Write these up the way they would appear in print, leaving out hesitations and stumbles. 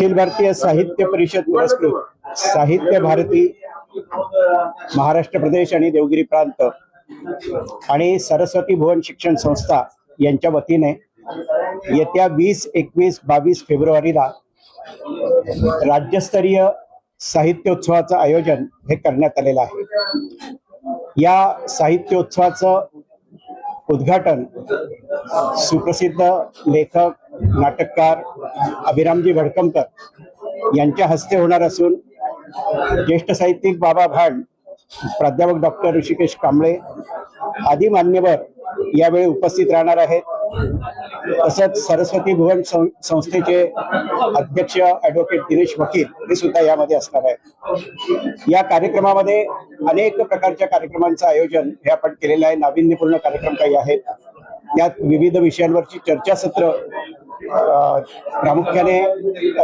अखिल भारतीय साहित्य परिषद पुरस्कृत साहित्य भारती महाराष्ट्र प्रदेश आणि देवगिरी प्रांत आणि सरस्वती भुवन शिक्षण संस्था यांच्या वतीने येत्या 20, 21, 22 फेब्रुवारीला राज्यस्तरीय साहित्योत्सवाचं आयोजन हे करण्यात आलेलं आहे। या साहित्योत्सवाचं उद्घाटन सुप्रसिद्ध लेखक नाटककार अभिरामजी भडकमकर यांच्या हस्ते होणार असून ज्येष्ठ साहित्यिक बाबा भांड, प्राध्यापक डॉक्टर ऋषिकेश कांबळे आदी मान्यवर यावेळी उपस्थित राहणार आहेत। तसंच सरस्वती भुवन संस्थेचे अध्यक्ष ॲडव्होकेट दिनेश वकील हे सुद्धा यामध्ये असणार आहेत। या कार्यक्रमामध्ये अनेक प्रकारच्या कार्यक्रमांचं आयोजन हे आपण केलेलं आहे। नाविन्यपूर्ण कार्यक्रम काही आहेत, त्यात विविध विषयांवरची चर्चासत्र, प्रामुख्याने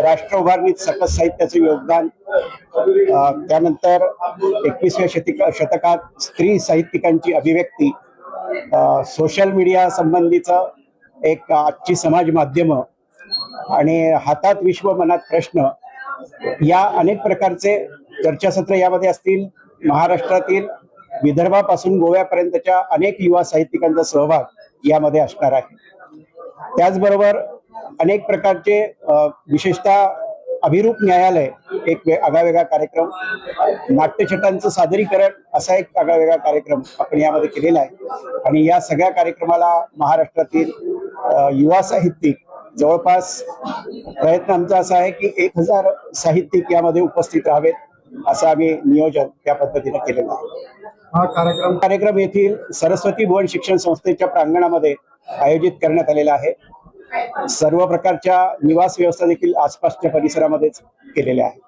राष्ट्र उभारणीत सकस साहित्याचे योगदान, त्यानंतर 21व्या शतकात स्त्री साहित्यिकांची अभिव्यक्ती, सोशल मीडिया संबंधीचं एक आजची समाज माध्यम आणि हातात विश्व मनात प्रश्न, या अनेक प्रकारचे चर्चासत्र यामध्ये असतील। महाराष्ट्रातील विदर्भापासून गोव्यापर्यंतच्या अनेक युवा साहित्यिकांचा सहभाग यामध्ये असणार आहे। त्याचबरोबर अनेक प्रकारचे विशेषतः अभिरूप न्यायालय एक आगळावेगळा कार्यक्रम, नाट्यछटांचं सादरीकरण असा एक आगळावेगळा कार्यक्रम आपण यामध्ये केलेला आहे। आणि या सगळ्या कार्यक्रमाला महाराष्ट्रातील युवा साहित्यिक जवळपास प्रयत्न आमचा असा आहे की 1000 साहित्यिक यामध्ये उपस्थित राहावेत, असं आम्ही नियोजन त्या पद्धतीने केलेलं आहे। हा कार्यक्रम येथील सरस्वती भुवन शिक्षण संस्थेच्या प्रांगणामध्ये आयोजित करण्यात आलेला आहे। सर्व प्रकारच्या निवास व्यवस्था देखील आसपासच्या परिसरामध्येच केलेल्या आहेत।